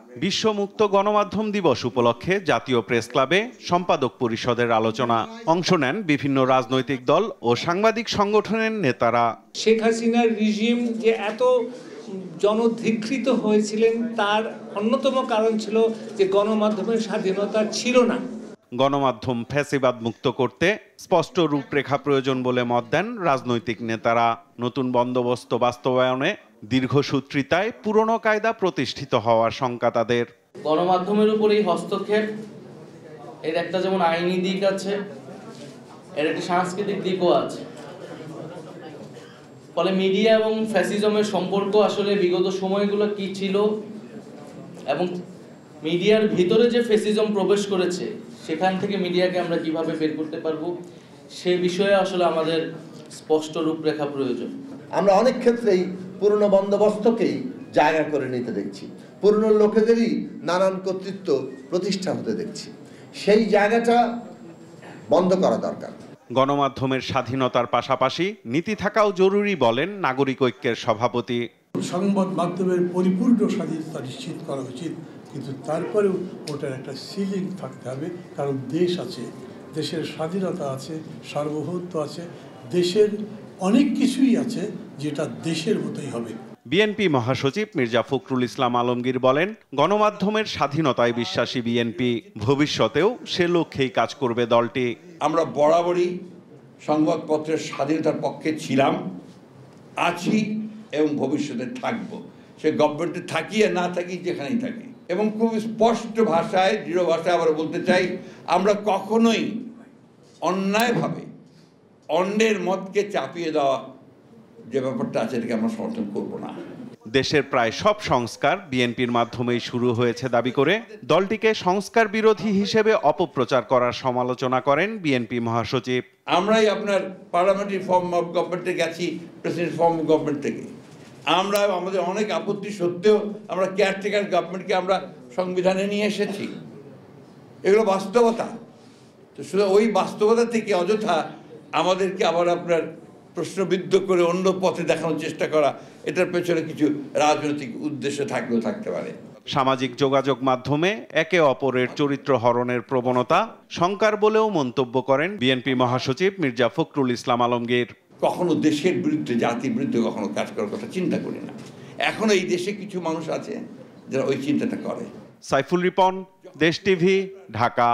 বিশ্ব মুক্ত গণমাধ্যম দিবস উপলক্ষে জাতীয় প্রেস ক্লাবে সম্পাদক পরিষদের আলোচনা। অংশ নেন বিভিন্ন রাজনৈতিক দল ও সাংবাদিক সংগঠনের নেতারা। শেখ হাসিনার রিজিম যে এত জনধিকৃত হয়েছিলেন তার অন্যতম কারণ ছিল যে গণমাধ্যমের স্বাধীনতা ছিল না। গণমাধ্যম ফ্যাসিবাদ মুক্ত করতে স্পষ্ট রূপরেখা প্রয়োজন বলে মত দেন রাজনৈতিক নেতারা। নতুন বন্দোবস্ত বাস্তবায়নে দীর্ঘসূত্রিতায় পুরনো কায়দা প্রতিষ্ঠিত হওয়ার শঙ্কা তাদের। গণমাধ্যমের উপর এই হস্তক্ষেপ এর একটা যেমন আইনি দিক আছে, এর একটা সাংস্কৃতিক দিকও আছে। ফলে মিডিয়া এবং ফ্যাসিজমের সম্পর্ক আসলে বিগত সময়গুলো কি ছিল এবং মিডিয়ার ভিতরে যে ফ্যাসিজম প্রবেশ করেছে সেখান থেকে মিডিয়াকে আমরা কিভাবে বের করতে পারবো সে বিষয়ে আসলে আমাদের স্পষ্ট রূপরেখা প্রয়োজন। আমরা অনেক ক্ষেত্রেই পুরনো বন্দোবস্তকেই জায়গা করে নিতে দেখছি, পুরনো লোকেদেরই নানান কর্তৃত্ব প্রতিষ্ঠা হতে দেখছি। সেই জায়গাটা বন্ধ করা দরকার। গণমাধ্যমের স্বাধীনতার পাশাপাশি নীতি থাকাও জরুরি বলেন নাগরিক ঐক্যের সভাপতি। সংবাদ মাধ্যমের পরিপূর্ণ স্বাধীনতা নিশ্চিত করা উচিত, কিন্তু তারপরেও ওটার একটা সিলিং থাকতে হবে। কারণ দেশ আছে, দেশের স্বাধীনতা আছে, সার্বভৌমত্ব আছে, দেশের অনেক কিছুই আছে যেটা দেশের মতোই হবে। বিএনপি মহাসচিব মির্জা ফখরুল ইসলাম আলমগীর বলেন, গণমাধ্যমের স্বাধীনতায় বিশ্বাসী বিএনপি, ভবিষ্যতেও সে লক্ষ্যেই কাজ করবে দলটি। আমরা বরাবরই সংবাদপত্রের স্বাধীনতার পক্ষে ছিলাম, আছি এবং ভবিষ্যতে থাকব। সে গভর্নমেন্টে থাকি আর না থাকি, যেখানেই থাকি। এবং খুব স্পষ্ট ভাষায়, দৃঢ় ভাষায় আবার বলতে চাই, আমরা কখনোই অন্যায়ভাবে অন্যের মতকে চাপিয়ে দেওয়া যে ব্যাপারটা আছে এটাকে আমরা সমর্থন করব না। দেশের প্রায় সব সংস্কার বিএনপির মাধ্যমেই শুরু হয়েছে দাবি করে দলটিকে সংস্কার বিরোধী হিসেবে অপপ্রচার করার সমালোচনা করেন বিএনপি মহাসচিব। আমরাই আপনার পার্লামেন্টারি ফর্ম অফ গভর্নমেন্টে গেছি, প্রেসিডেন্ট ফর্ম অফ গভর্নমেন্ট থেকে। আমরা আমাদের অনেক আপত্তি সত্ত্বেও আমরা কেয়ারটেকার গভর্নমেন্টকে আমরা সংবিধানে নিয়ে এসেছি। এগুলো বাস্তবতা। তো শুধু ওই বাস্তবতা থেকে অযথা আমাদেরকে আবার আপনার প্রশ্নবিদ্ধ করে অন্য পথে দেখানোর চেষ্টা করা, এটার পেছনে কিছু রাজনৈতিক উদ্দেশ্য থাকলেও থাকতে পারে। সামাজিক যোগাযোগ মাধ্যমে একে অপরের চরিত্র হরণের প্রবণতা শঙ্কার বলেও মন্তব্য করেন বিএনপি মহাসচিব মির্জা ফখরুল ইসলাম আলমগীর। কখনো দেশের বিরুদ্ধে, জাতির বিরুদ্ধে কখনো কাজ করার কথা চিন্তা করি না। এখন এই দেশে কিছু মানুষ আছে যারা ওই চিন্তাটা করে। সাইফুল রিপন, দেশ টিভি, ঢাকা।